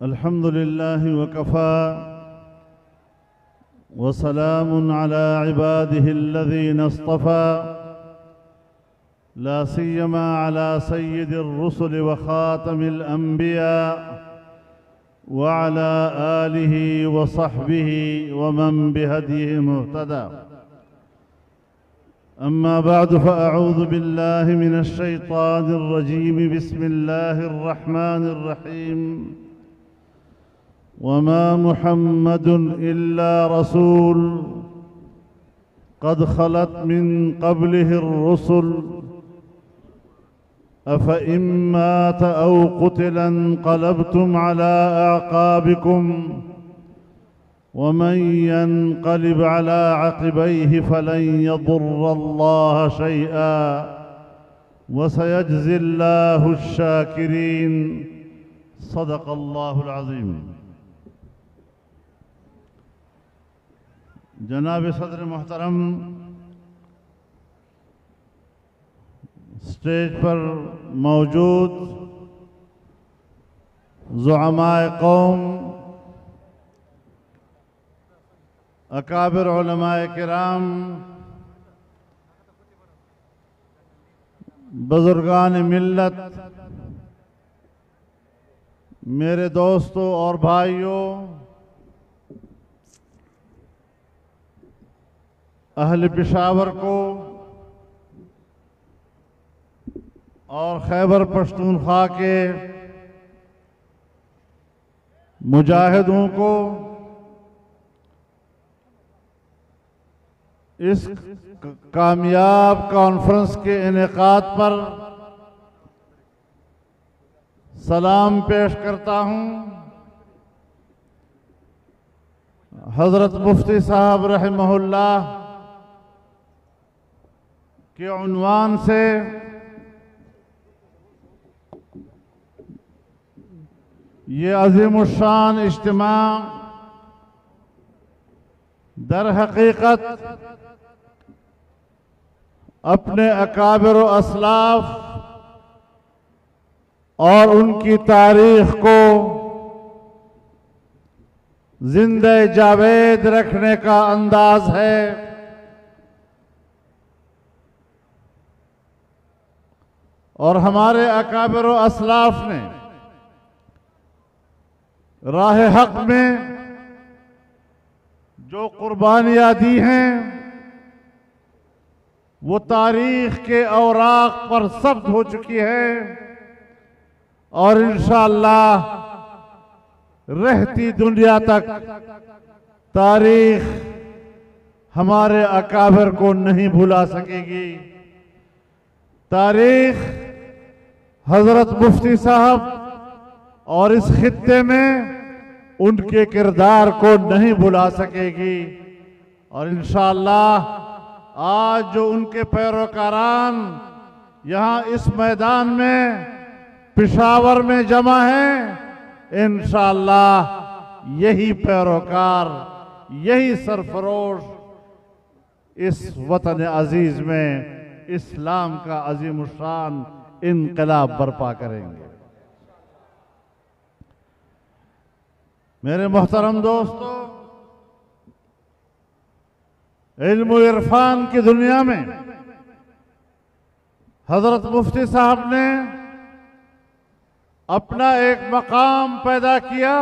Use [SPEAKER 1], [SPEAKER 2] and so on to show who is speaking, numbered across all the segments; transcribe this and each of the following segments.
[SPEAKER 1] अल्हम्दुलिल्लाहि वकफ़ा वसलामुन अला इबादिहिल्लज़ीना इस्तफ़ा ला सिय्यमा अला सय्यिदिर रुसुल व ख़ातमिल अंबिया व अला आलिहि व सहबिहि व मन बिहदिहि मुहतदा। अम्मा बअद फ़अऊज़ु बिल्लाहि मिनश शैतानिर रजीम। बिस्मिल्लाहिर रहमानिर रहीम। वमा मुहम्मदुन इल्ला रसूल क़द ख़लत मिन क़ब्लिहिर रुसुल अफ़इन मात औ क़ुतिला इंक़लबतुम अला अअक़ाबिकुम वमन यन्क़लिब अला अक़बैहि फ़लन यदुर्रल्लाह शैअन वसयज्ज़िल्लाहु शाकिरीन। सदक़ल्लाहुल अज़ीम। जनाब सदर मोहतरम, स्टेज पर मौजूद ज़ुअमाए कौम, अकाबिर उलमाए किराम, बुजुर्गान मिल्लत, मेरे दोस्तों और भाइयों, अहल पेशावर को और खैबर पख्तूनख्वा के मुजाहिदों को इस कामयाब कॉन्फ्रेंस के इनेकाद पर सलाम पेश करता हूँ। हज़रत मुफ्ती साहब रहमहुल्लाह के उन्वान से ये अज़ीमुश्शान इज्तिमा दर हकीकत अपने अकाबिर व असलाफ और उनकी तारीख को जिंदा जावेद रखने का अंदाज है। और हमारे अकाबिर व असलाफ ने राह हक में जो कुर्बानियाँ दी हैं वो तारीख के औराक पर ज़ब्त हो चुकी है और इंशाअल्लाह रहती दुनिया तक तारीख हमारे अकाबिर को नहीं भुला सकेगी। तारीख हजरत मुफ्ती साहब और इस खित्ते में उनके किरदार को नहीं भुला सकेगी। और इंशाअल्लाह आज जो उनके पैरोकारान यहाँ इस मैदान में पेशावर में जमा हैं, इंशाअल्लाह यही पैरोकार, यही सरफरोश इस वतन अजीज में इस्लाम का अजीमुशान इनकलाब बर्पा करेंगे। मेरे मोहतरम दोस्तों, इल्म व इरफान की दुनिया में हजरत मुफ्ती साहब ने अपना एक मकाम पैदा किया।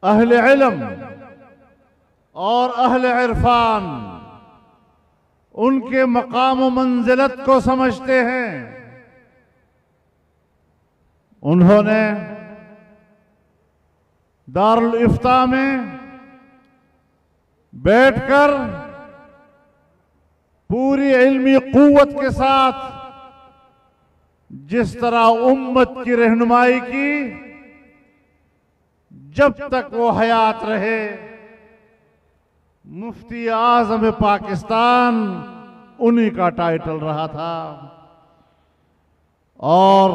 [SPEAKER 1] अहले इल्म और अहले इरफान उनके मकाम व मंजिलत को समझते हैं। उन्होंने दारुल इफ्ता में बैठकर पूरी इल्मी कुव्वत के साथ जिस तरह उम्मत की रहनुमाई की, जब तक वो हयात रहे, मुफ्ती आज़म पाकिस्तान उन्हीं का टाइटल रहा था। और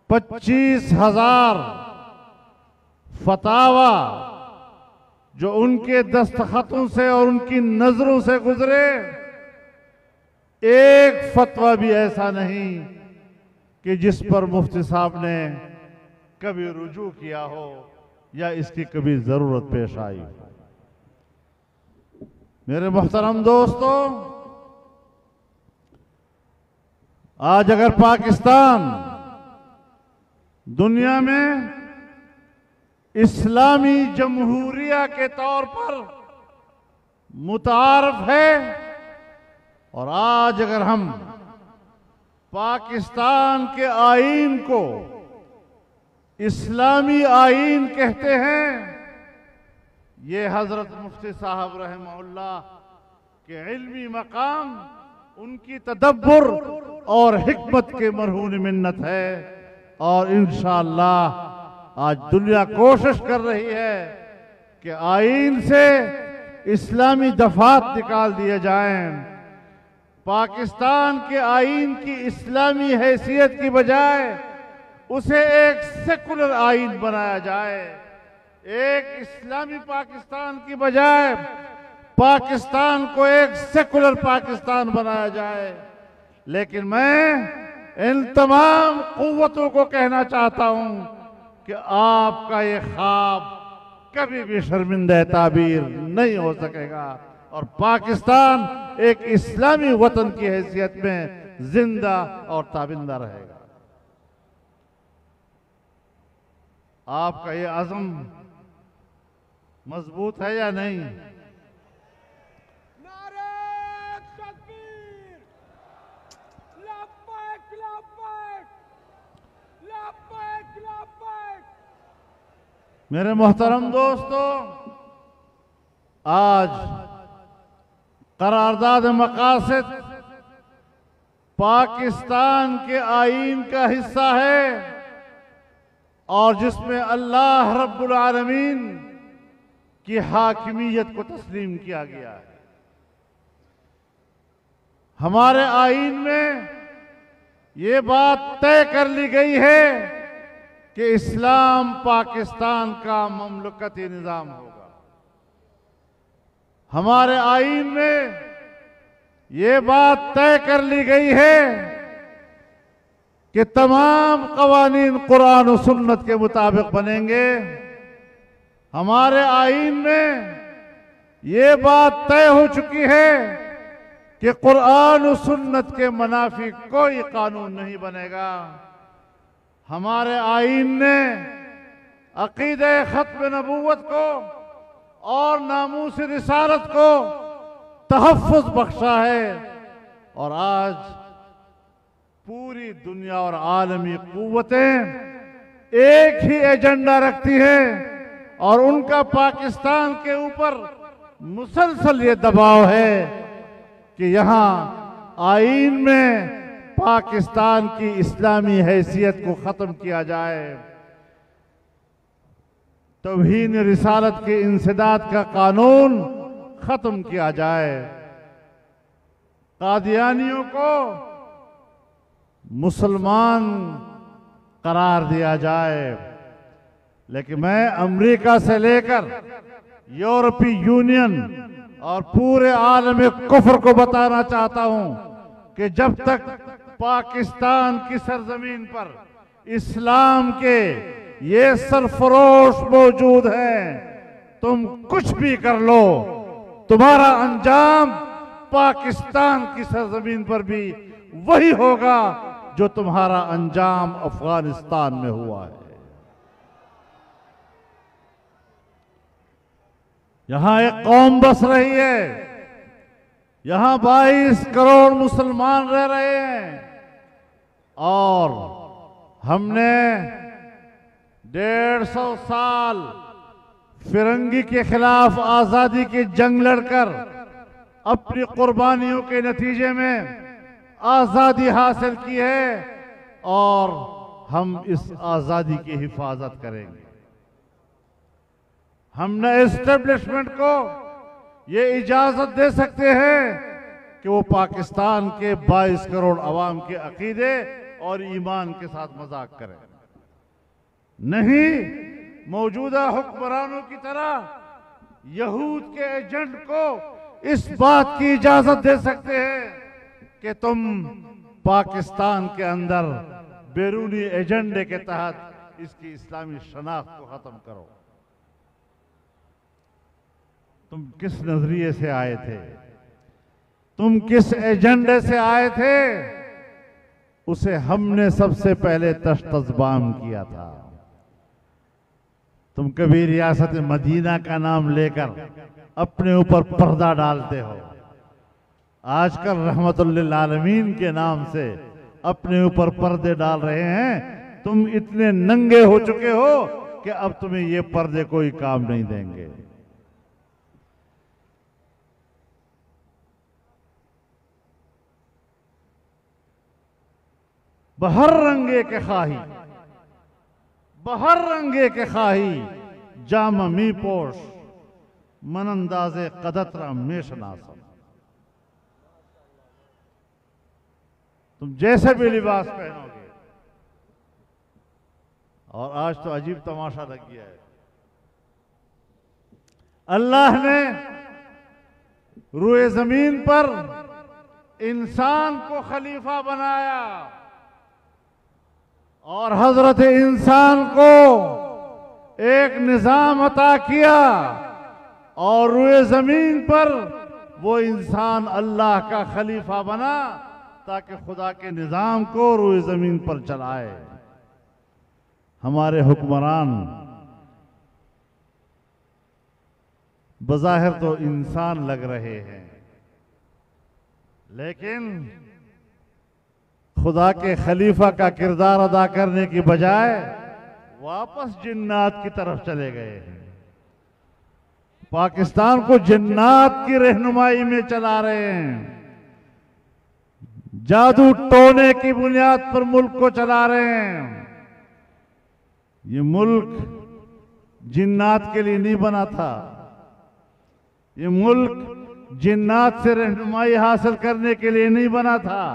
[SPEAKER 1] 25,000 फतावा जो उनके दस्तखतों से और उनकी नजरों से गुजरे, एक फतवा भी ऐसा नहीं कि जिस पर मुफ्ती साहब ने कभी रुजू किया हो या इसकी कभी जरूरत पेश आई हो। मेरे मोहतरम दोस्तों, आज अगर पाकिस्तान दुनिया में इस्लामी जमहूरिया के तौर पर मुतारफ है, और आज अगर हम पाकिस्तान के आईन को इस्लामी आईन कहते हैं, ये हजरत मुफ्ती साहब रहमहुल्लाह के इल्मी मकाम, उनकी तदब्बुर और हिकमत के मरहून मिन्नत है। और इंशाअल्लाह आज दुनिया कोशिश कर रही है कि आईन से इस्लामी दफात निकाल दिए जाएं। पाकिस्तान के आईन की इस्लामी हैसियत की बजाय उसे एक सेकुलर आईन बनाया जाए। एक इस्लामी पाकिस्तान की बजाय पाकिस्तान को एक सेकुलर पाकिस्तान बनाया जाए। लेकिन मैं इन तमाम कुव्वतों को कहना चाहता हूं कि आपका ये ख्वाब कभी भी शर्मिंदा ताबीर नहीं हो सकेगा, और पाकिस्तान एक इस्लामी वतन की हैसियत में जिंदा और ताबिंदा रहेगा। आपका ये अज़म मजबूत है या नहीं? मेरे मोहतरम दोस्तों, आज करारदाद मकासद पाकिस्तान के आईन का हिस्सा है, और जिसमें अल्लाह रब्बुल आलमीन की हाकिमियत को तस्लीम किया गया है। हमारे आईन में ये बात तय कर ली गई है कि इस्लाम पाकिस्तान का ममलकती निज़ाम होगा। हमारे आईन में ये बात तय कर ली गई है कि तमाम कवानीन कुरान और सुन्नत के मुताबिक बनेंगे। हमारे आईन में ये बात तय हो चुकी है कि कुरान और सुन्नत के मुनाफी कोई कानून नहीं बनेगा। हमारे आईन ने अकीदे खत्म नबूवत को और नामूस रिसालत को तहफ़्फ़ुज़ बख्शा है, और आज पूरी दुनिया और आलमी कुव्वतें एक ही एजेंडा रखती हैं, और उनका पाकिस्तान के ऊपर मुसलसल ये दबाव है कि यहाँ आईन में पाकिस्तान की इस्लामी हैसियत को ख़त्म किया जाए, तौहीन रिसालत के इंसदाद का कानून ख़त्म किया जाए, कादियानियों को मुसलमान करार दिया जाए। लेकिन मैं अमेरिका से लेकर यूरोपीय यूनियन और पूरे आलम कुफ्र को बताना चाहता हूं कि जब तक पाकिस्तान की सरजमीन पर इस्लाम के ये सरफरोश मौजूद हैं, तुम कुछ भी कर लो, तुम्हारा अंजाम पाकिस्तान की सरजमीन पर भी वही होगा जो तुम्हारा अंजाम अफगानिस्तान में हुआ है। यहां एक कौम बस रही है, यहां 22 करोड़ मुसलमान रह रहे हैं, और हमने 150 साल फिरंगी के खिलाफ आजादी की जंग लड़कर अपनी कुर्बानियों के नतीजे में आजादी हासिल की है, और हम इस आजादी की हिफाजत करेंगे। हमने एस्टेब्लिशमेंट को ये इजाजत दे सकते हैं कि वो पाकिस्तान के 22 करोड़ अवाम के अकीदे और ईमान के साथ मजाक करें। नहीं, मौजूदा हुक्मरानों की तरह यहूद के एजेंट को इस बात की इजाजत दे सकते हैं कि तुम पाकिस्तान के अंदर बैरूनी एजेंडे के तहत इसकी इस्लामी शनाख्त को खत्म करो। तुम किस नजरिए से आए थे, तुम किस एजेंडे से आए थे, उसे हमने सबसे पहले तश्तज़बाम किया था। तुम कभी रियासत मदीना का नाम लेकर अपने ऊपर पर्दा डालते हो, आजकल रहमतुल लिल आलमीन के नाम से अपने ऊपर पर्दे डाल रहे हैं। तुम इतने नंगे हो चुके हो कि अब तुम्हें ये पर्दे कोई काम नहीं देंगे। बहर रंगे के खाही, बहर रंगे के खाही, जाम मी पोश, मनंदाजे कदतरा में शनासम। तुम जैसे भी लिबास पहनोगे, और आज तो अजीब तमाशा लग गया है। अल्लाह ने रूए जमीन पर इंसान को खलीफा बनाया और हजरत इंसान को एक निजाम अता किया, और रूए जमीन पर वो इंसान अल्लाह का खलीफा बना ताकि खुदा के निजाम को रूए जमीन पर चलाए। हमारे हुक्मरान बज़ाहिर तो इंसान लग रहे हैं, लेकिन खुदा के खलीफा का किरदार अदा करने की बजाय वापस जिन्नात की तरफ चले गए हैं। पाकिस्तान को जिन्नात की रहनुमाई में चला रहे हैं, जादू टोने की बुनियाद पर मुल्क को चला रहे हैं। ये मुल्क जिन्नात के लिए नहीं बना था, ये मुल्क जिन्नात से रहनुमाई हासिल करने के लिए नहीं बना था।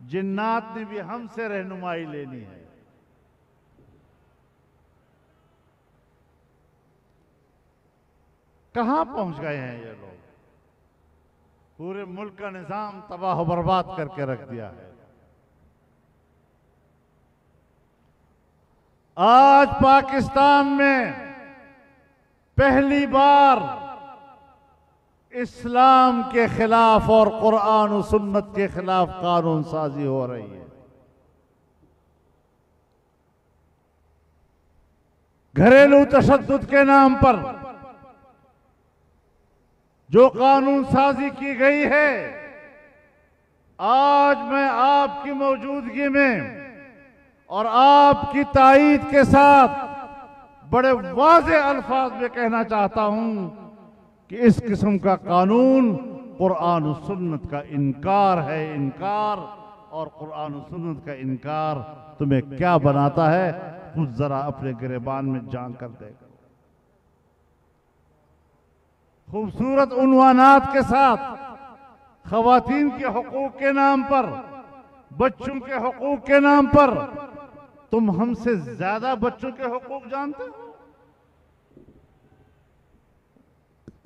[SPEAKER 1] जिन्नात ने भी हमसे रहनुमाई लेनी है। कहां पहुंच गए हैं ये लोग? पूरे मुल्क का निजाम तबाह बर्बाद करके रख दिया है। आज पाकिस्तान में पहली बार इस्लाम के खिलाफ और कुरान और सुन्नत के खिलाफ कानून साजी हो रही है। घरेलू तशद्दुद के नाम पर जो कानून साजी की गई है, आज मैं आपकी मौजूदगी में और आपकी ताईद के साथ बड़े वाज़े अल्फाज में कहना चाहता हूं कि इस किस्म का कानून कुरान और सुन्नत का इनकार है। इनकार और कुरान और सुन्नत का इनकार तुम्हें क्या बनाता है, खुद जरा अपने गिरेबान में झांक कर देखो। खूबसूरत उन्वानात के साथ खवातीन के हुकूक के नाम पर, बच्चों के हुकूक के नाम पर तुम हमसे ज्यादा बच्चों के हुकूक जानते हो।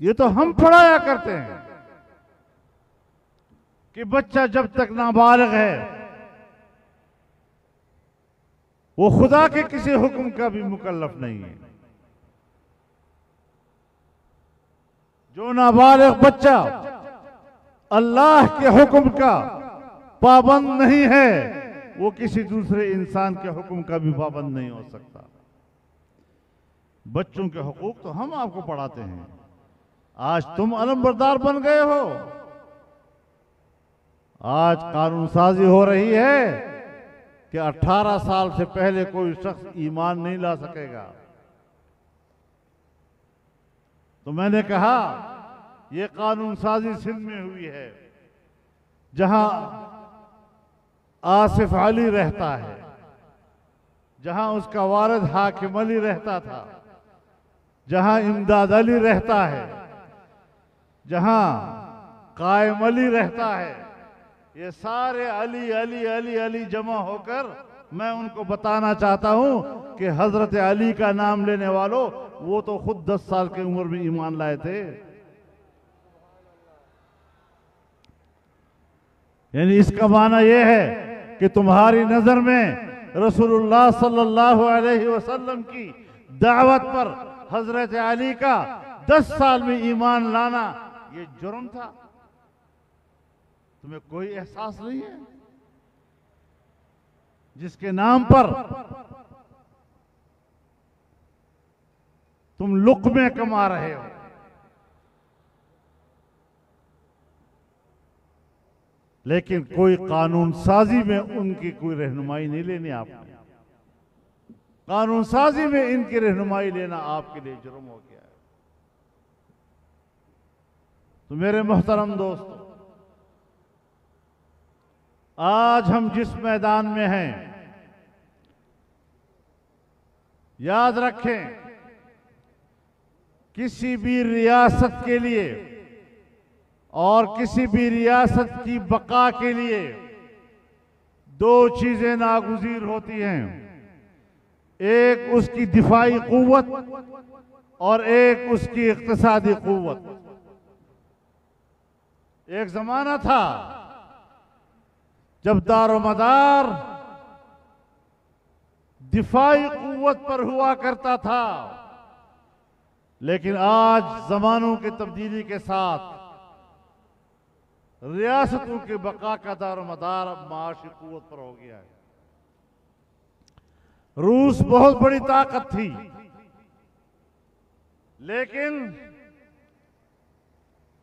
[SPEAKER 1] ये तो हम पढ़ाया करते हैं कि बच्चा जब तक नाबालिग है वो खुदा के किसी हुक्म का भी मुकल्लफ नहीं है। जो नाबालिग बच्चा अल्लाह के हुक्म का पाबंद नहीं है, वो किसी दूसरे इंसान के हुक्म का भी पाबंद नहीं हो सकता। बच्चों के हुकूक तो हम आपको पढ़ाते हैं, आज तुम अलमबरदार बन गए हो। आज कानून साजी हो रही है कि 18 साल से पहले कोई शख्स ईमान नहीं ला सकेगा। तो मैंने कहा यह कानून साजी सिंध में हुई है, जहां आसिफ अली रहता है, जहां उसका वारिद हाकिम अली रहता था, जहां इमदाद अली रहता है, जहां कायम अली रहता है। ये सारे अली अली अली अली जमा होकर मैं उनको बताना चाहता हूं कि हजरत अली का नाम लेने वालों, वो तो खुद 10 साल की उम्र में ईमान लाए थे। यानी इसका माना यह है कि तुम्हारी नजर में रसूलुल्लाह सल्लल्लाहु अलैहि वसल्लम की दावत पर हजरत अली का 10 साल में ईमान लाना ये जुर्म था। तुम्हें कोई एहसास नहीं है? जिसके नाम पर तुम लुक़्मे कमा रहे हो, लेकिन कोई कानून साजी में उनकी कोई रहनुमाई नहीं लेनी आपने। कानून साजी में इनकी रहनुमाई लेना आपके लिए जुर्म हो गया है। तो मेरे मोहतरम दोस्तों, आज हम जिस मैदान में हैं, याद रखें, किसी भी रियासत के लिए और किसी भी रियासत की बका के लिए दो चीजें नागुज़ीर होती हैं। एक उसकी दिफाई कुव्वत और एक उसकी इक्तिसादी कुव्वत। एक जमाना था जब दारोमदार दिफाई कुव्वत पर हुआ करता था, लेकिन आज जमानों की तब्दीली के साथ रियासतों के बका का दारोमदार अब माशी कुव्वत पर हो गया है। रूस बहुत बड़ी ताकत थी, लेकिन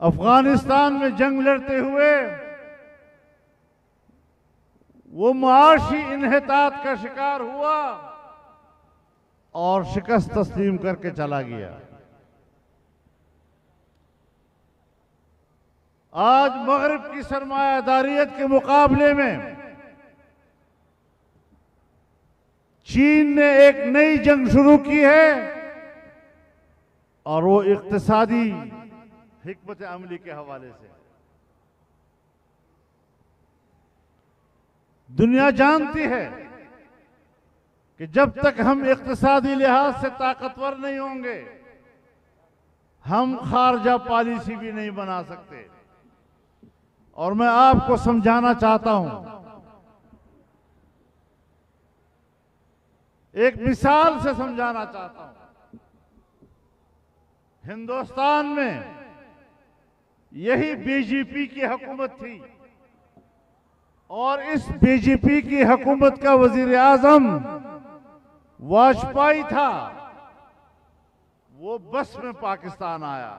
[SPEAKER 1] अफगानिस्तान में जंग लड़ते हुए वो माशी इन्हितात का शिकार हुआ और शिकस्त तस्लीम करके चला गया। आज मगरिब की सरमायादारियत के मुकाबले में चीन ने एक नई जंग शुरू की है और वो इक्तिसादी हिकमत अमली के हवाले से। दुनिया जानती है कि जब तक हम इक्तिसादी लिहाज से ताकतवर नहीं होंगे, हम खारजा पॉलिसी भी नहीं बना सकते। और मैं आपको समझाना चाहता हूं, एक मिसाल से समझाना चाहता हूं। हिंदुस्तान में यही बीजेपी की हुकूमत थी और इस बीजेपी की हुकूमत का वजीर आजम वाजपेयी था। वो बस में पाकिस्तान आया,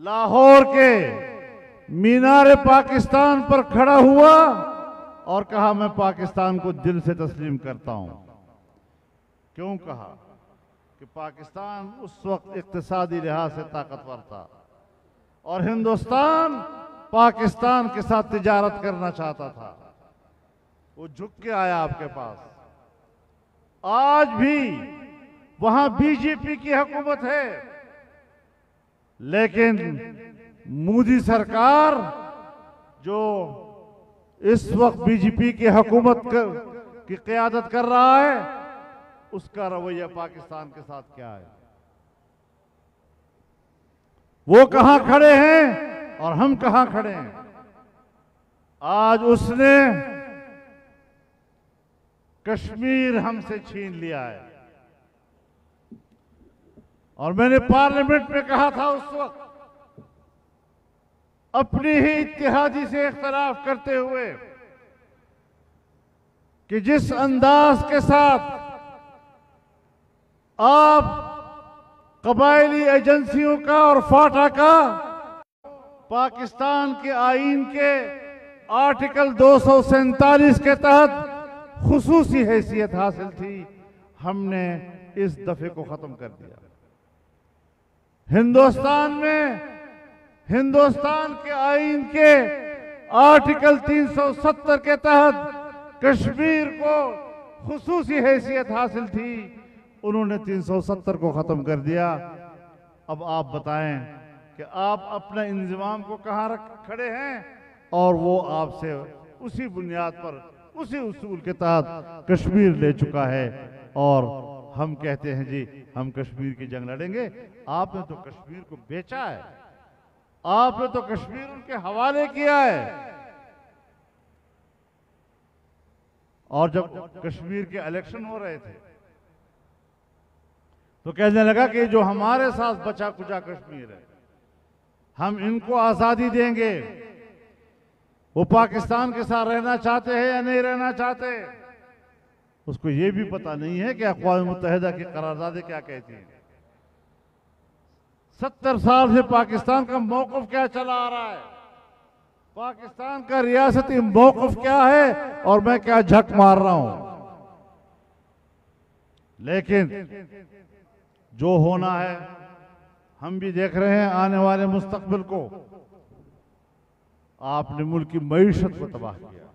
[SPEAKER 1] लाहौर के मीनार पाकिस्तान पर खड़ा हुआ और कहा मैं पाकिस्तान को दिल से तस्लीम करता हूं। क्यों कहा? कि पाकिस्तान उस वक्त इक्तिसादी लिहाज से ताकतवर था और हिंदुस्तान पाकिस्तान के साथ तिजारत करना चाहता था। वो झुक के आया आपके पास। आज भी वहां बीजेपी की हुकूमत है, लेकिन मोदी सरकार जो इस वक्त बीजेपी की हुकूमत की क़यादत कर रहा है, उसका रवैया पाकिस्तान के साथ क्या है? वो कहां खड़े हैं और हम कहां खड़े हैं? आज उसने कश्मीर हमसे छीन लिया है और मैंने पार्लियामेंट में कहा था उस वक्त, अपनी ही इत्तेहादी से इख्तलाफ करते हुए, कि जिस अंदाज के साथ आप कबायली एजेंसियों का और फाटा का पाकिस्तान के आईन के आर्टिकल 247 के तहत खुसूसी हैसियत हासिल थी, हमने इस दफे को खत्म कर दिया। हिंदुस्तान में हिंदुस्तान के आईन के आर्टिकल 370 के तहत कश्मीर को खुसूसी हैसियत हासिल थी, उन्होंने 370 को खत्म कर दिया। अब आप बताएं कि आप अपने इंतजाम को कहां रख खड़े हैं और वो आपसे उसी बुनियाद पर उसी उसूल के तहत कश्मीर ले चुका है और हम कहते हैं जी हम कश्मीर की जंग लड़ेंगे। आपने तो कश्मीर को बेचा है, आपने तो कश्मीर उनके हवाले किया है। और जब कश्मीर के इलेक्शन हो रहे थे तो कहने लगा कि जो हमारे साथ बचा कुचा कश्मीर है, हम इनको आजादी देंगे। वो पाकिस्तान के साथ रहना चाहते हैं या नहीं रहना चाहते, उसको ये भी पता नहीं है कि अक़वाम मुत्तहिदा की करारदादें क्या कहती हैं। 70 साल से पाकिस्तान का मौक़िफ़ क्या चला आ रहा है, पाकिस्तान का रियासती मौक़िफ़ क्या है, और मैं क्या झक मार रहा हूं। लेकिन जो होना है हम भी देख रहे हैं। आने वाले मुस्तक़बिल को आपने मुल्क की मईशत को तबाह किया।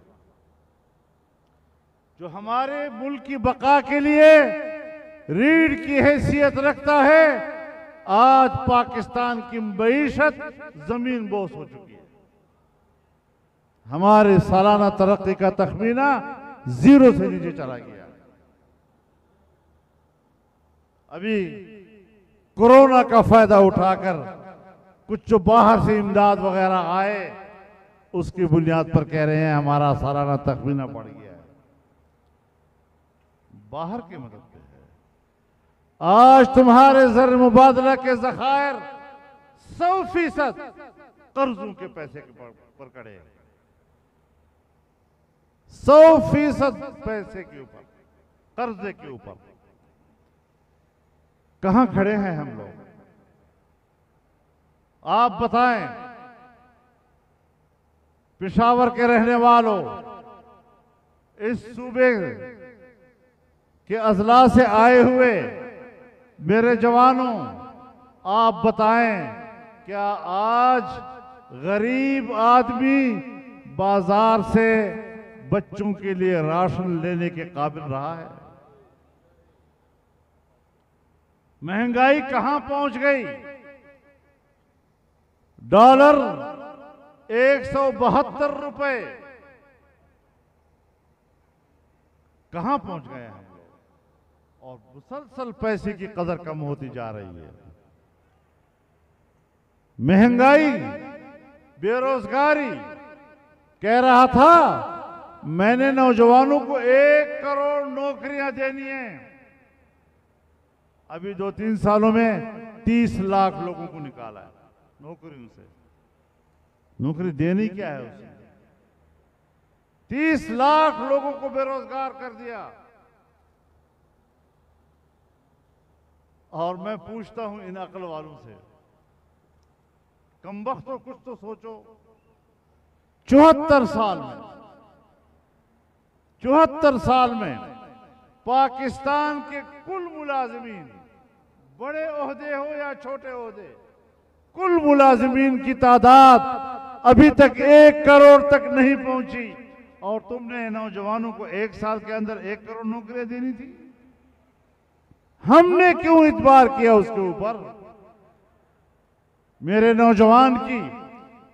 [SPEAKER 1] जो हमारे मुल्क की बका के लिए रीढ़ की हैसियत रखता है, आज पाकिस्तान की मईशत जमीन बोस हो चुकी है। हमारे सालाना तरक्की का तखमीना 0 से नीचे चला गया। अभी कोरोना का फायदा उठाकर कुछ जो बाहर से इमदाद वगैरह आए, उसकी बुनियाद पर कह रहे हैं हमारा सालाना तखमीना बढ़ गया है। बाहर की मदद पे है। आज तुम्हारे ज़र मुबादला के ज़खायर 100% कर्जों के पैसे पर खड़े हैं। 100% पैसे के ऊपर, कर्जे के ऊपर। कहां खड़े हैं हम लोग, आप बताएं। पेशावर के रहने वालों, इस सूबे के अजला से आए हुए मेरे जवानों, आप बताएं, क्या आज गरीब आदमी बाजार से बच्चों के लिए राशन लेने के काबिल रहा है? महंगाई कहां पहुंच गई? डॉलर 172 रुपए कहां पहुंच गए हम लोग, और मुसलसल पैसे की कदर कम होती जा रही है। महंगाई, बेरोजगारी। कह रहा था मैंने नौजवानों को 1 करोड़ नौकरियां देनी है। अभी 2-3 सालों में 30 लाख लोगों को निकाला है नौकरियों से। नौकरी देनी क्या है उसे? 30 लाख लोगों को बेरोजगार कर दिया। और मैं पूछता हूं इन अक्ल वालों से, कमबख्त तो कुछ तो सोचो। 74 साल में पाकिस्तान के कुल मुलाजिमीन, बड़े ओहदे हो या छोटे ओहदे, कुल मुलाजिमीन की तादाद अभी तक 1 करोड़ तक नहीं पहुंची। और तुमने नौजवानों को 1 साल के अंदर 1 करोड़ नौकरियां देनी थी। हमने क्यों इतबार किया उसके ऊपर? मेरे नौजवान की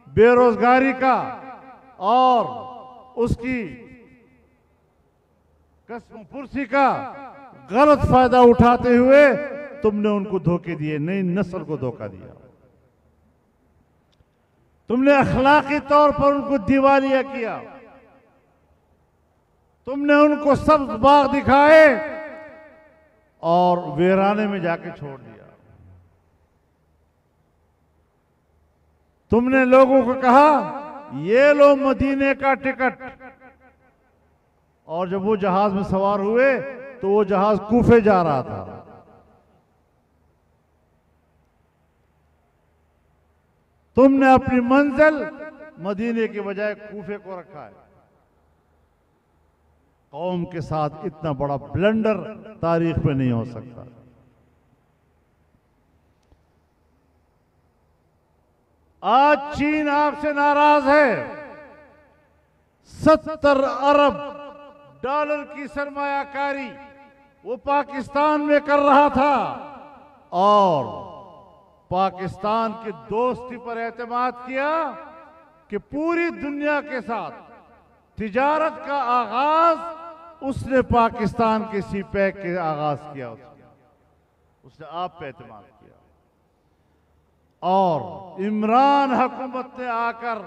[SPEAKER 1] बेरोजगारी का और उसकी कसम पुरसी का गलत फायदा उठाते हुए तुमने उनको धोखे दिए, नई नस्ल को धोखा दिया। तुमने अखलाकी तौर पर उनको दिवालिया किया। तुमने उनको सब्ज बाग दिखाए और वीराने में जाके छोड़ दिया। तुमने लोगों को कहा ये लो मदीने का टिकट, और जब वो जहाज में सवार हुए तो वो जहाज कूफे जा रहा था। तुमने अपनी मंजिल मदीने के बजाय कूफे को रखा है। कौम के साथ इतना बड़ा ब्लंडर तारीख में नहीं हो सकता। आज चीन आपसे नाराज है। 70 अरब डॉलर की सरमायाकारी वो पाकिस्तान में कर रहा था, और पाकिस्तान की दोस्ती पर एतमाद किया कि पूरी दुनिया के साथ तिजारत का आगाज उसने पाकिस्तान के सीपैक के आगाज किया। उसने आप पे एतमाद किया, और इमरान हुकूमत ने आकर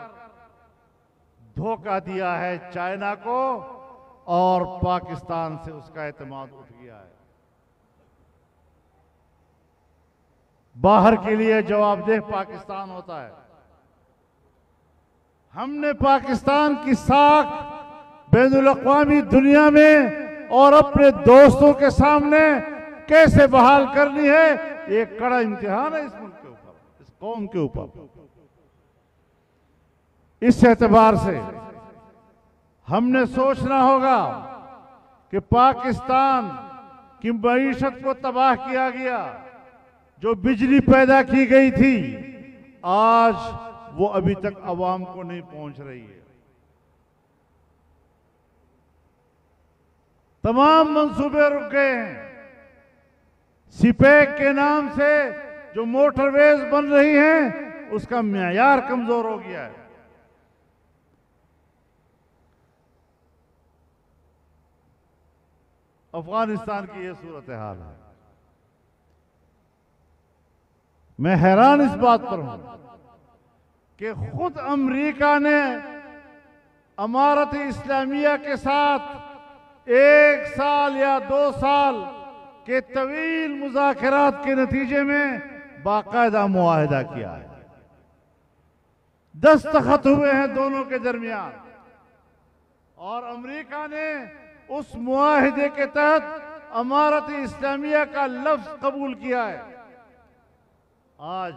[SPEAKER 1] धोखा दिया है चाइना को, और पाकिस्तान से उसका एतमाद उठ गया है। बाहर के लिए जवाबदेह पाकिस्तान होता है। हमने पाकिस्तान की साख बैनुल अक़वामी दुनिया में और अपने दोस्तों के सामने कैसे बहाल करनी है, ये कड़ा इम्तिहान है इस मुल्क के ऊपर, इस कौम के ऊपर। इस एतबार से हमने सोचना होगा कि पाकिस्तान की मईशत को तबाह किया गया, जो बिजली पैदा की गई थी, आज वो अभी तक अवाम को नहीं पहुंच रही है। तमाम मंसूबे रुक गए हैं। सीपैक के नाम से जो मोटरवेज बन रही हैं, उसका मेयार कमजोर हो गया है। अफगानिस्तान की यह सूरत हाल है। मैं हैरान इस बात पर हूं कि खुद अमेरिका ने अमारत इस्लामिया के साथ 1 साल या 2 साल के तवील मुज़ाकरात के नतीजे में बाकायदा मुआहिदा किया है। दस्तखत हुए हैं दोनों के दरमियान, और अमेरिका ने उस मुआहिदे के तहत अमारत इस्लामिया का लफ्ज कबूल किया है। आज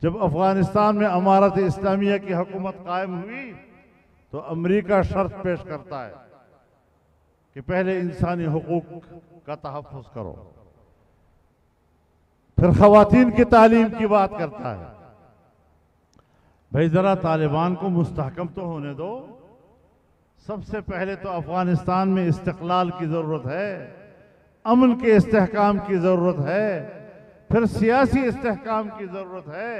[SPEAKER 1] जब अफगानिस्तान में अमारत इस्लामिया की हुकूमत कायम हुई, तो अमेरिका शर्त पेश करता है कि पहले इंसानी हुकूक का तहफ़्फ़ुज़ करो, फिर ख़वातीन की तालीम की बात करता है। भाई जरा तालिबान को मुस्तहकम तो होने दो। सबसे पहले तो अफगानिस्तान में इस्तिक़लाल की ज़रूरत है, अमन के इस्तेहकाम की ज़रूरत है, फिर सियासी इस्तेहकाम की ज़रूरत है।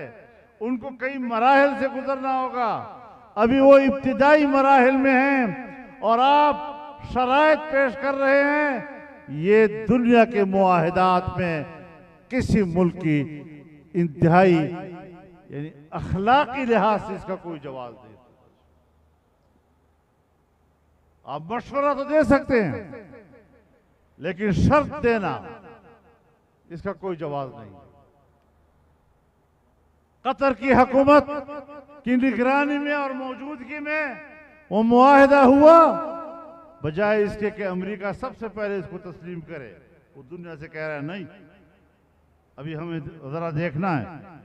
[SPEAKER 1] उनको कई मराहिल से गुजरना होगा। अभी वो इब्तिदाई मराहिल में हैं और आप शराइत पेश कर रहे हैं। ये दुनिया के मुआहिदात में किसी मुल्क की इंतहाई यानी अखलाकी लिहाज से इसका कोई जवाब नहीं। आप मशवरा तो दे सकते हैं, लेकिन शर्त देना, इसका कोई जवाब नहीं। कतर की हुकूमत की निगरानी में और मौजूदगी में वो मुआहिदा हुआ, बजाय इसके कि अमेरिका सबसे पहले इसको तस्लीम करे। वो दुनिया से कह रहा है नहीं, अभी हमें जरा देखना है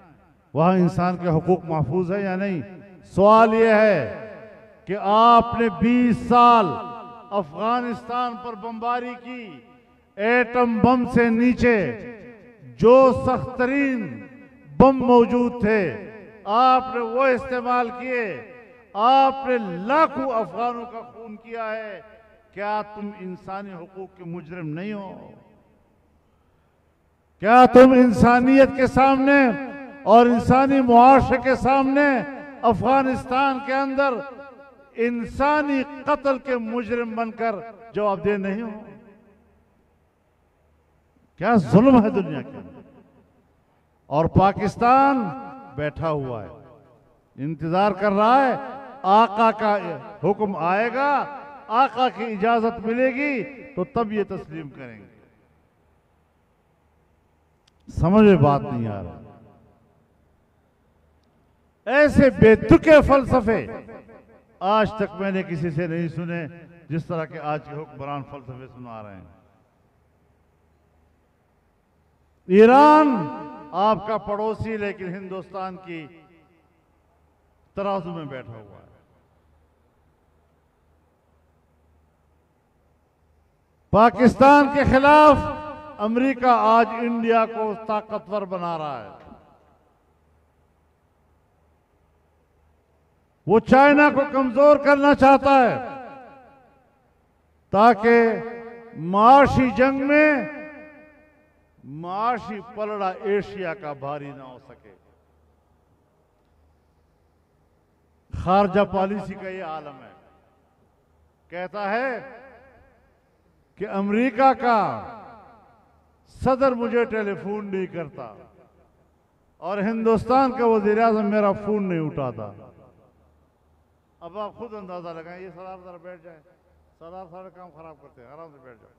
[SPEAKER 1] वहां इंसान के हुकूक महफूज है या नहीं। सवाल यह है कि आपने 20 साल अफगानिस्तान पर बमबारी की, एटम बम से नीचे जो सख्त तरीन बम मौजूद थे आपने वो इस्तेमाल किए। आपने लाखों अफगानों का खून किया है। क्या तुम इंसानी हुकूक के मुजरिम नहीं हो? क्या तुम इंसानियत के सामने और इंसानी मुआशरे के सामने अफगानिस्तान के अंदर इंसानी कत्ल के मुजरिम बनकर जवाबदेह नहीं हो? क्या जुल्म है दुनिया के अंदर। और पाकिस्तान बैठा हुआ है, इंतजार कर रहा है आका का हुक्म आएगा, आका की इजाजत मिलेगी तो तब ये तस्लीम करेंगे। समझ में बात नहीं आ रहा। ऐसे बेतुके फलसफे आज तक मैंने किसी से नहीं सुने जिस तरह के आज के हुक्मरान फलसफे सुना रहे हैं। ईरान आपका पड़ोसी, लेकिन हिंदुस्तान की तराजू में बैठा हुआ है। पाकिस्तान के खिलाफ अमेरिका आज इंडिया को ताकतवर बना रहा है। वो चाइना को कमजोर करना चाहता है ताकि माशी जंग में माशी पलड़ा एशिया का भारी ना हो सके। खारजा पॉलिसी का ये आलम है। कहता है कि अमेरिका का सदर मुझे टेलीफोन नहीं करता और हिंदुस्तान का वज़ीर आज़म मेरा फोन नहीं उठाता। अब आप खुद अंदाजा लगाएं। ये सवाल जरा बैठ जाए। सरदार सारे काम खराब करते हैं, आराम से बैठ जाओ।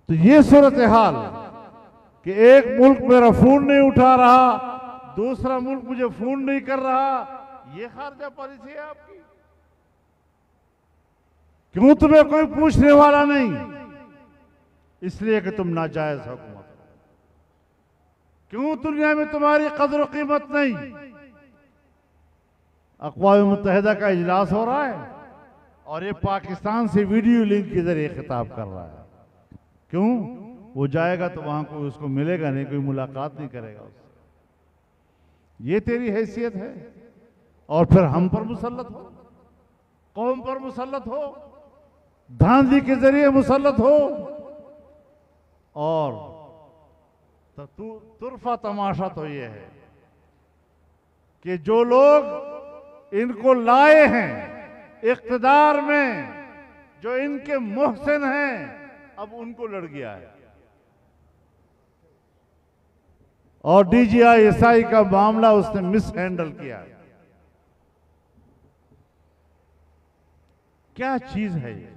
[SPEAKER 1] तो ये सूरत हाल कि एक मुल्क मेरा फोन नहीं उठा रहा, दूसरा मुल्क मुझे फोन नहीं कर रहा, ये खारजा पॉलिसी है आपकी? क्यों तुम्हें कोई पूछने वाला नहीं? इसलिए कि तुम नाजायज हुकूमत हो। क्यों दुनिया में तुम्हारी कदर कीमत नहीं? अक़वाम मुत्तहिदा का इजलास हो रहा है और ये पाकिस्तान से वीडियो लिंक के जरिए खिताब कर रहा है। क्यों? वो जाएगा तो वहां कोई उसको मिलेगा नहीं, कोई मुलाकात नहीं करेगा उससे। ये तेरी हैसियत है? और फिर हम पर मुसल्लत हो, कौम पर मुसल्लत हो, धांधली के जरिए मुसल्लत हो। और तो तुरफा तमाशा तो ये है कि जो लोग इनको लाए हैं इख्तिदार में, जो इनके मुहसिन हैं, अब उनको लड़ गया है। और DGI-SI का मामला उसने मिस हैंडल किया है। क्या चीज है ये?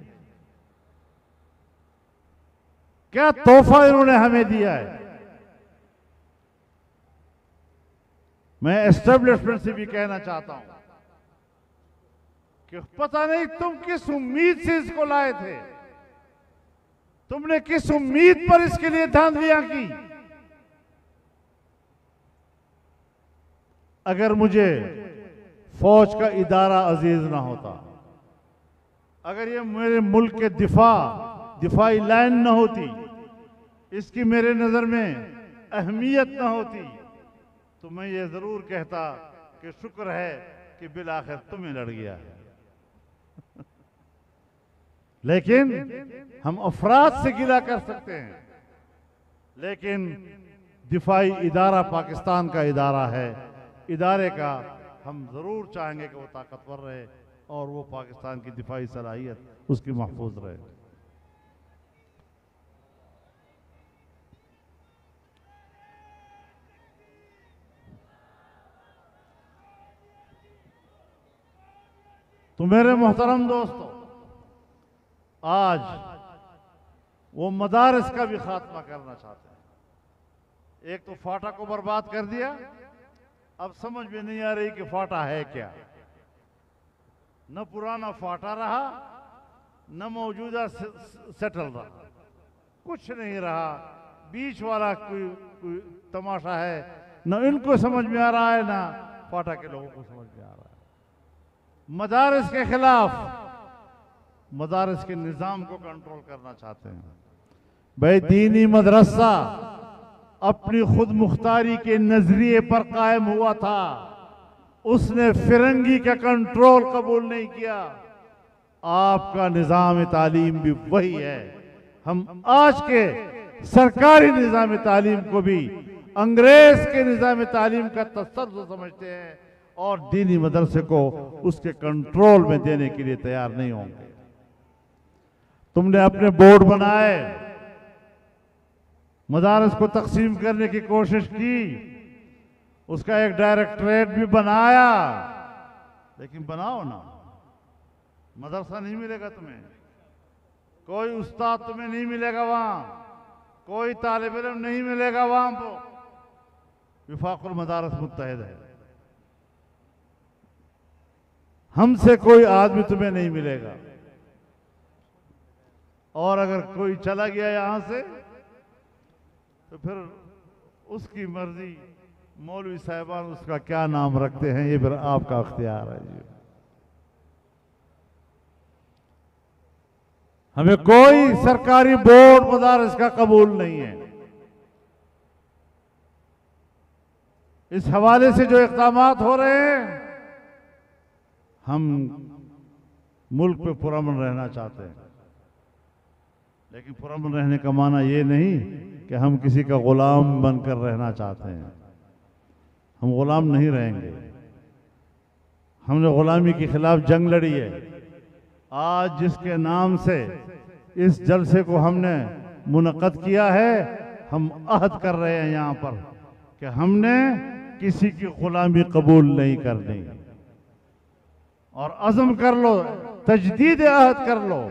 [SPEAKER 1] क्या तोहफा इन्होंने हमें दिया है? मैं एस्टेब्लिशमेंट से भी कहना चाहता हूं कि पता नहीं तुम किस उम्मीद से इसको लाए थे, तुमने किस उम्मीद पर इसके लिए धांधलियां की। अगर मुझे फौज का इदारा अजीज ना होता, अगर ये मेरे मुल्क के दिफाई लाइन ना होती, इसकी मेरे नजर में अहमियत ना होती, तो मैं ये जरूर कहता कि शुक्र है कि बिलाखिर तुम्हें लड़ गया है। लेकिन हम अफराद से गिला कर सकते हैं, लेकिन दिफाई इदारा पाकिस्तान का इदारा है। इदारे का हम जरूर चाहेंगे कि वो ताकतवर रहे और वो पाकिस्तान की दिफाई सलाहियत उसकी महफूज रहे। तो मेरे मोहतरम दोस्तों, आज वो मदारिस का भी खात्मा करना चाहते हैं। एक तो फाटा को बर्बाद कर दिया, अब समझ में नहीं आ रही कि फाटा है क्या। न पुराना फाटा रहा, न मौजूदा सेटल रहा, कुछ नहीं रहा। बीच वाला कोई तमाशा है, न इनको समझ में आ रहा है, ना फाटा के लोगों को समझ में आ रहा है। मदारिस के खिलाफ, मदारिस के निजाम को कंट्रोल करना चाहते हैं। भाई दीनी मदरसा अपनी खुद मुख्तारी के नजरिए पर कायम हुआ था, उसने फिरंगी का कंट्रोल कबूल नहीं किया। आपका निजाम तालीम भी वही है। हम आज के सरकारी निजाम तालीम को भी अंग्रेज के निजाम तालीम का तसर्रुफ समझते हैं और दीनी मदरसे को उसके कंट्रोल में देने के लिए तैयार नहीं होंगे। तुमने अपने बोर्ड बनाए, मदारस को तकसीम करने की कोशिश की, उसका एक डायरेक्टरेट भी बनाया, लेकिन बनाओ ना, मदरसा नहीं मिलेगा तुम्हें, कोई उस्ताद तुम्हें नहीं मिलेगा वहां, कोई तालिब इल्म नहीं मिलेगा वहां पर। विफाकुल मदारस मुत्तहिद है, हमसे कोई आदमी तुम्हें नहीं मिलेगा। और अगर कोई चला गया यहां से तो फिर उसकी मर्जी, मौलवी साहिबान उसका क्या नाम रखते हैं ये फिर आपका अख्तियार है जी। हमें कोई सरकारी बोर्ड मदारस का कबूल नहीं है। इस हवाले से जो इक़दामात हो रहे हैं, हम मुल्क पे पुरअमन रहना चाहते हैं, लेकिन पुरअमन रहने का माना ये नहीं कि हम किसी का गुलाम बनकर रहना चाहते हैं। हम गुलाम नहीं रहेंगे। हमने गुलामी के खिलाफ जंग लड़ी है। आज जिसके नाम से इस जलसे को हमने मुनक़द किया है, हम अहद कर रहे हैं यहाँ पर कि हमने किसी की गुलामी कबूल नहीं करनी। और अज़म कर लो, तजदीद अहद कर लो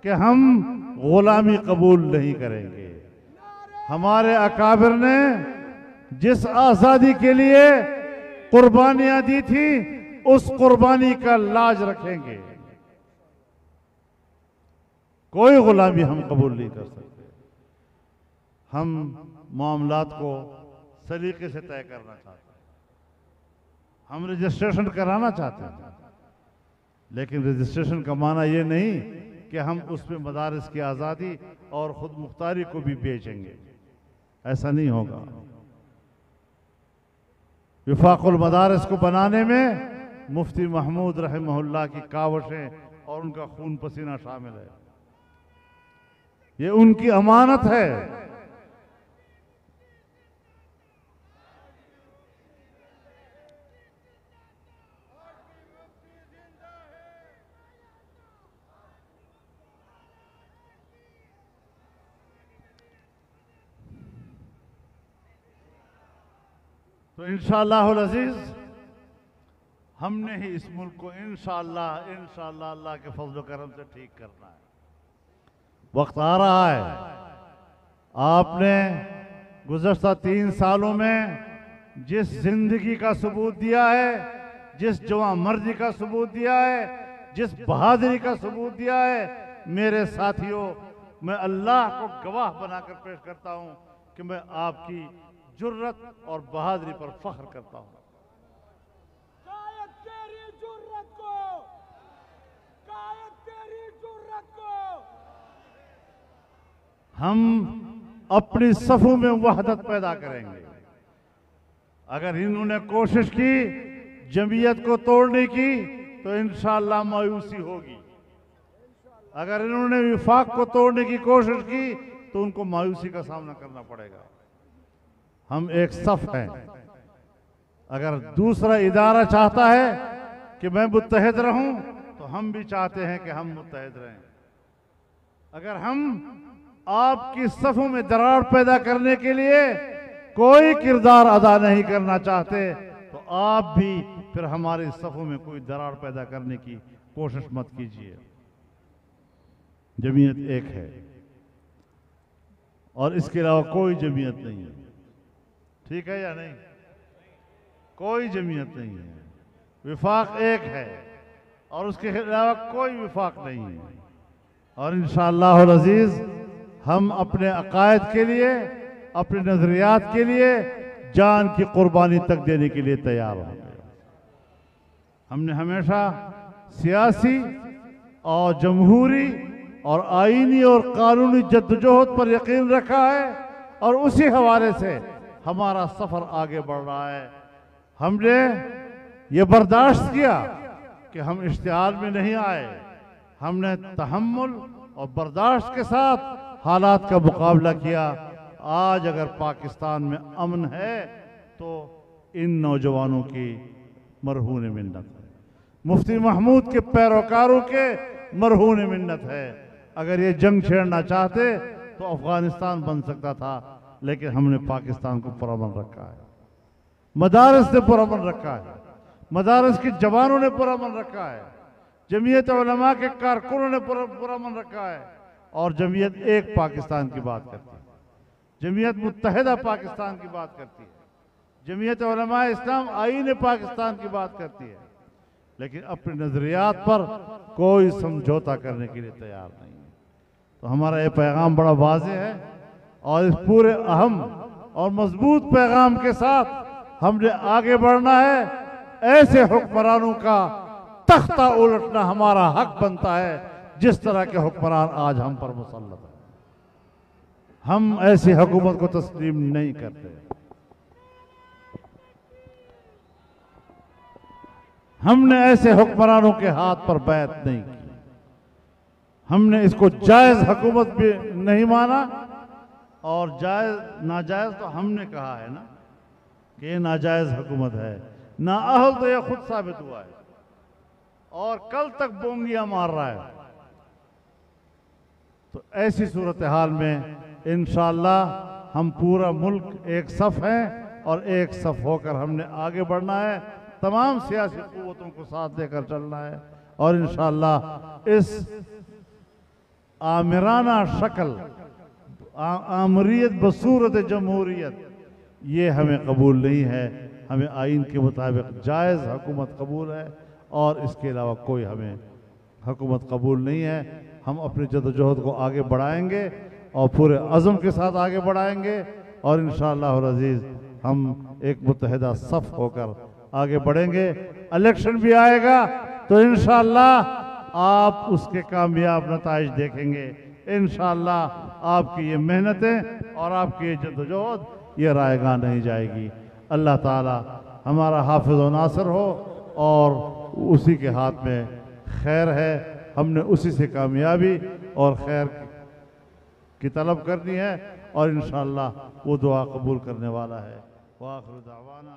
[SPEAKER 1] कि हम गुलामी कबूल नहीं करेंगे। हमारे अकाबिर ने जिस आज़ादी के लिए कुर्बानियां दी थी, उस कुर्बानी का लाज रखेंगे। कोई गुलामी हम कबूल नहीं कर सकते। हम मामलात को सलीके से तय करना चाहते हैं, हम रजिस्ट्रेशन कराना चाहते हैं, लेकिन रजिस्ट्रेशन का माना यह नहीं कि हम उसमें मदारिस की आज़ादी और खुद मुख्तारी को भी बेचेंगे। ऐसा नहीं होगा। विफाकुल मदारिस को बनाने में मुफ्ती महमूद रहमहुल्लाह की कावशें और उनका खून पसीना शामिल है। ये उनकी अमानत है। तो इंशाअल्लाहुल अज़ीज़ हमने ही इस मुल्क को इंशाअल्लाह अल्लाह के फज़ल व करम से ठीक करना है। वक्त आ रहा है। आपने गुज़श्ता 3 सालों में जिस जिंदगी का सबूत दिया है, जिस जवां मर्दी का सबूत दिया है, जिस बहादुरी का सबूत दिया है, मेरे साथियों, मैं अल्लाह को गवाह बनाकर पेश करता हूं कि मैं आपकी जुर्रत और बहादुरी पर फख्र करता हूं। हम अपनी सफों में वहदत पैदा करेंगे। अगर इन्होंने कोशिश की जमीयत को तोड़ने की तो इंशाअल्लाह मायूसी होगी। अगर इन्होंने विफाक को तोड़ने की कोशिश की तो उनको मायूसी का सामना करना पड़ेगा। हम एक सफ हैं। अगर दूसरा इदारा चाहता है कि मैं मुत्तहिद रहूं तो हम भी चाहते हैं कि हम मुत्तहिद रहें। अगर हम आपकी सफों में दरार पैदा करने के लिए कोई किरदार अदा नहीं करना चाहते तो आप भी फिर हमारी सफों में कोई दरार पैदा करने की कोशिश मत कीजिए। जमीयत एक है और इसके अलावा कोई जमीयत नहीं है। ठीक है या नहीं? कोई जमीयत नहीं है। विफाक एक है और उसके अलावा कोई विफाक नहीं है। और इंशाअल्लाहुल अज़ीज़ हम अपने अकायद के लिए, अपने नजरियात के लिए जान की कुर्बानी तक देने के लिए तैयार होंगे। हमने हमेशा सियासी और जमहूरी और आईनी और कानूनी जद्दोजहद पर यकीन रखा है और उसी हवाले से हमारा सफर आगे बढ़ रहा है। हमने ये बर्दाश्त किया कि हम इश्तिहाल में नहीं आए। हमने तहम्मुल और बर्दाश्त के साथ हालात का मुकाबला किया। आज अगर पाकिस्तान में अमन है तो इन नौजवानों की मरहून मिन्नत है, मुफ्ती महमूद के पैरोकारों के मरहून मिन्नत है। अगर ये जंग छेड़ना चाहते तो अफगानिस्तान बन सकता था, लेकिन हमने पाकिस्तान को पुरअमन रखा है। मदारस ने पुरअमन रखा है, मदारस के जवानों ने पुरअमन रखा है, जमीयत उलमा के कारकुनों ने पुरअमन रखा है। और जमीयत एक पाकिस्तान की बात करती है, जमीयत मुत्तहिदा पाकिस्तान की बात करती है, जमीयत उलमा इस्लाम आईन पाकिस्तान की बात करती है, लेकिन अपने नजरियात पर कोई समझौता करने के लिए तैयार नहीं है। तो हमारा ये पैगाम बड़ा वाज़ेह है और इस पूरे अहम और मजबूत पैगाम के साथ हमने आगे बढ़ना है। ऐसे हुक्मरानों का तख्ता उलटना हमारा हक बनता है जिस तरह के हुक्मरान आज हम पर मुसल्लत है। हम ऐसी हुकूमत को तस्लीम नहीं करते। हमने ऐसे हुक्मरानों के हाथ पर बैत नहीं की। हमने इसको जायज हुकूमत भी नहीं माना और जायज नाजायज तो हमने कहा है ना कि ये नाजायज हुकूमत है। नाअहल तो यह खुद साबित हुआ है और कल तक बोंगियां मार रहा है। तो ऐसी सूरत हाल में इंशाअल्लाह हम पूरा मुल्क एक सफ है और एक सफ होकर हमने आगे बढ़ना है। तमाम सियासी क़ुव्वतों को साथ देकर चलना है और इंशाअल्लाह इस आमिराना शक्ल, आमरीत बसूरत जमहूरियत, ये हमें कबूल नहीं है। हमें आइन के मुताबिक जायज़ हुकूमत कबूल है और इसके अलावा कोई हमें हुकूमत कबूल नहीं है। हम अपनी जदोजहद को आगे बढ़ाएंगे और पूरे अज़म के साथ आगे बढ़ाएंगे और इंशाअल्लाह अज़ीज़ हम एक मुत्तहिदा सफ़ होकर आगे बढ़ेंगे। इलेक्शन भी आएगा तो इंशाअल्लाह आप उसके कामयाब नताइज देखेंगे। इंशाअल्लाह आपकी ये मेहनतें और आपकी ये जद्दोजहद ये रायगा नहीं जाएगी। अल्लाह ताला हमारा हाफिज़ व नासिर हो और उसी के हाथ में खैर है। हमने उसी से कामयाबी और खैर की तलब करनी है और इंशाअल्लाह वो दुआ कबूल करने वाला है। वाखिर दावाना।